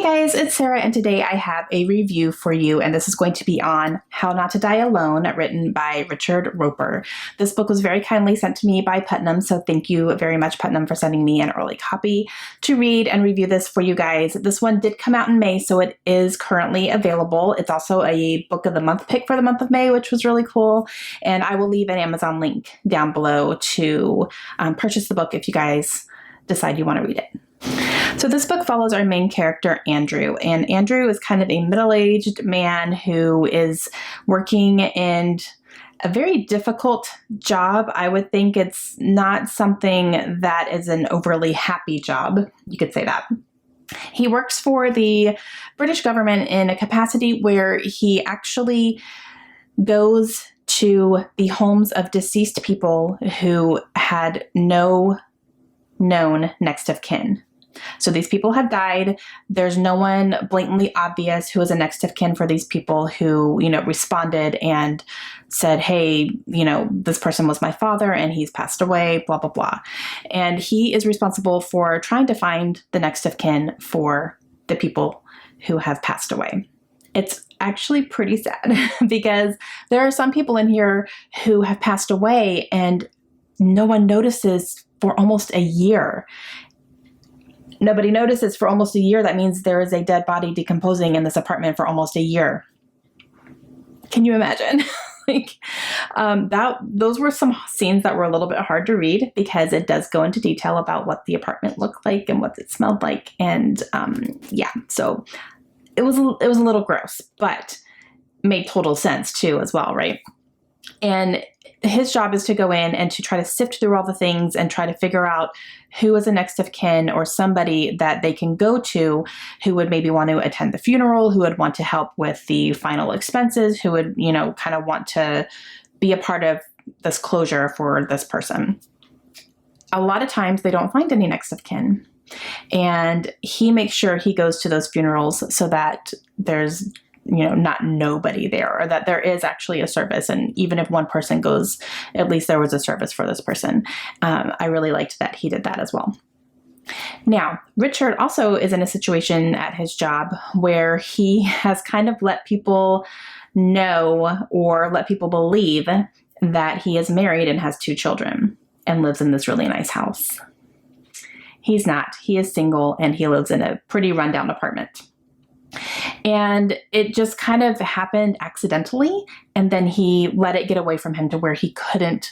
Hey guys, it's Sarah, and today I have a review for you, and this is going to be on How Not to Die Alone, written by Richard Roeper. This book was very kindly sent to me by Putnam, so thank you very much, Putnam, for sending me an early copy to read and review this for you guys. This one did come out in May, so it is currently available. It's also a Book of the Month pick for the month of May, which was really cool, and I will leave an Amazon link down below to purchase the book if you guys decide you want to read it. So this book follows our main character, Andrew, and Andrew is kind of a middle-aged man who is working in a very difficult job. I would think it's not something that is an overly happy job. You could say that. He works for the British government in a capacity where he actually goes to the homes of deceased people who had no known next of kin. So these people have died. There's no one blatantly obvious who is a next of kin for these people who, responded and said, hey, this person was my father and he's passed away, blah, blah, blah. And he is responsible for trying to find the next of kin for the people who have passed away. It's actually pretty sad because there are some people in here who have passed away and no one notices for almost a year. Nobody notices for almost a year. That means there is a dead body decomposing in this apartment for almost a year. Can you imagine? Those were some scenes that were a little bit hard to read because it does go into detail about what the apartment looked like and what it smelled like. And so it was a little gross, but made total sense too as well, right? And his job is to go in and to try to sift through all the things and try to figure out who is a next of kin or somebody that they can go to who would maybe want to attend the funeral, who would want to help with the final expenses, who would, kind of want to be a part of this closure for this person. A lot of times they don't find any next of kin. And he makes sure he goes to those funerals so that there's not nobody there, or that there is actually a service. And even if one person goes, at least there was a service for this person. I really liked that he did that as well. Now, Richard also is in a situation at his job where he has kind of let people know or let people believe that he is married and has 2 children and lives in this really nice house. He's not. He is single and he lives in a pretty rundown apartment. And it just kind of happened accidentally, and then he let it get away from him to where he couldn't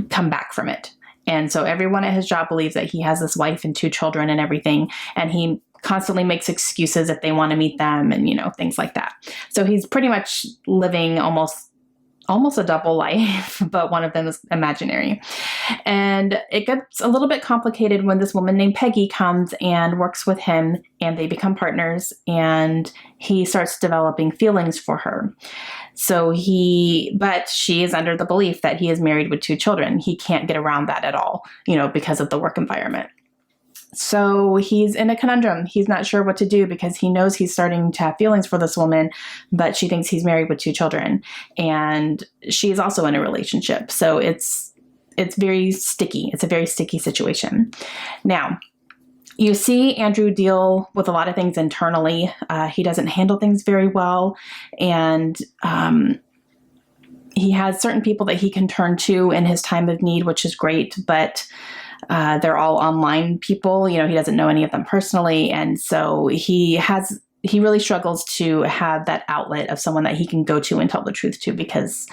come back from it. And so everyone at his job believes that he has this wife and 2 children and everything, and he constantly makes excuses if they want to meet them and, things like that. So he's pretty much living almost a double life, but one of them is imaginary. And it gets a little bit complicated when this woman named Peggy comes and works with him, and they become partners, and he starts developing feelings for her. But she is under the belief that he is married with 2 children. He can't get around that at all, because of the work environment. So he's in a conundrum. He's not sure what to do because he knows he's starting to have feelings for this woman, but she thinks he's married with 2 children, and she's also in a relationship. So it's very sticky. It's a very sticky situation. Now, you see Andrew deal with a lot of things internally. He doesn't handle things very well, and he has certain people that he can turn to in his time of need, which is great, but they're all online people. He doesn't know any of them personally. And so he really struggles to have that outlet of someone that he can go to and tell the truth to because,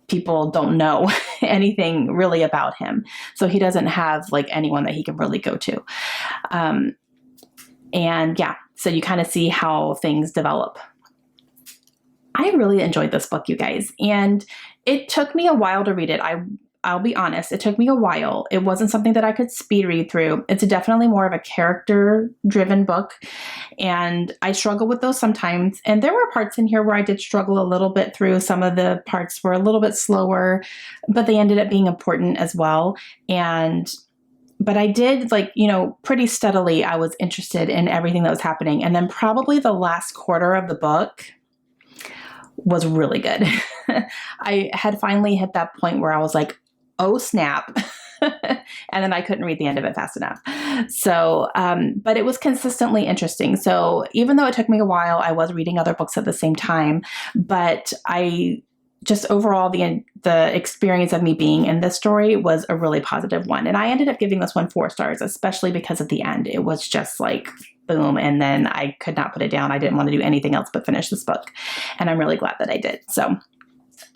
people don't know anything really about him. So he doesn't have anyone that he can really go to. So you kind of see how things develop. I really enjoyed this book, you guys, and it took me a while to read it. I'll be honest, it took me a while. It wasn't something that I could speed read through. It's definitely more of a character-driven book, and I struggle with those sometimes. And there were parts in here where I did struggle a little bit through. Some of the parts were a little bit slower, but they ended up being important as well. But I did, pretty steadily, I was interested in everything that was happening. And then probably the last quarter of the book was really good. I had finally hit that point where I was like, oh snap. And and then I couldn't read the end of it fast enough. So, but it was consistently interesting. So even though it took me a while, I was reading other books at the same time, but I just overall, the experience of me being in this story was a really positive one. And I ended up giving this one 4 stars, especially because of the end. It was just like, boom. And then I could not put it down. I didn't want to do anything else but finish this book. And I'm really glad that I did. So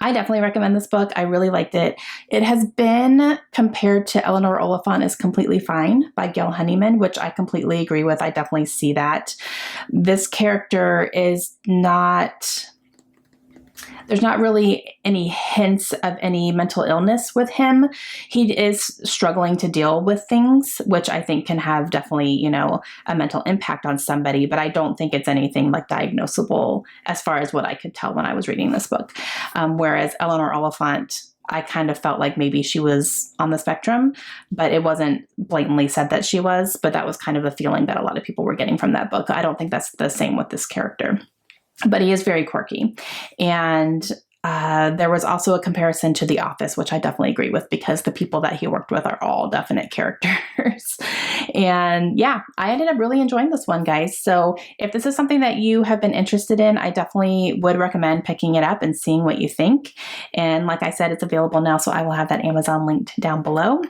I definitely recommend this book. I really liked it. It has been compared to Eleanor Oliphant is Completely Fine by Gail Honeyman, which I completely agree with. I definitely see that. This character is not... There's not really any hints of any mental illness with him. He is struggling to deal with things, which I think can have definitely, you know, a mental impact on somebody, but I don't think it's anything like diagnosable as far as what I could tell when I was reading this book. Whereas Eleanor Oliphant, I kind of felt like maybe she was on the spectrum, but it wasn't blatantly said that she was, but that was kind of a feeling that a lot of people were getting from that book. I don't think that's the same with this character. But he is very quirky. And there was also a comparison to The Office, which I definitely agree with because the people that he worked with are all definite characters. And yeah, I ended up really enjoying this one, guys. So if this is something that you have been interested in, I definitely would recommend picking it up and seeing what you think. And like I said, it's available now, so I will have that Amazon linked down below.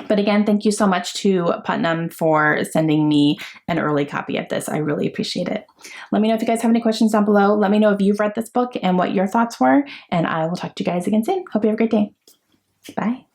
But again, thank you so much to Putnam for sending me an early copy of this. I really appreciate it. Let me know if you guys have any questions down below. Let me know if you've read this book and what your thoughts were, and I will talk to you guys again soon. Hope you have a great day. Bye.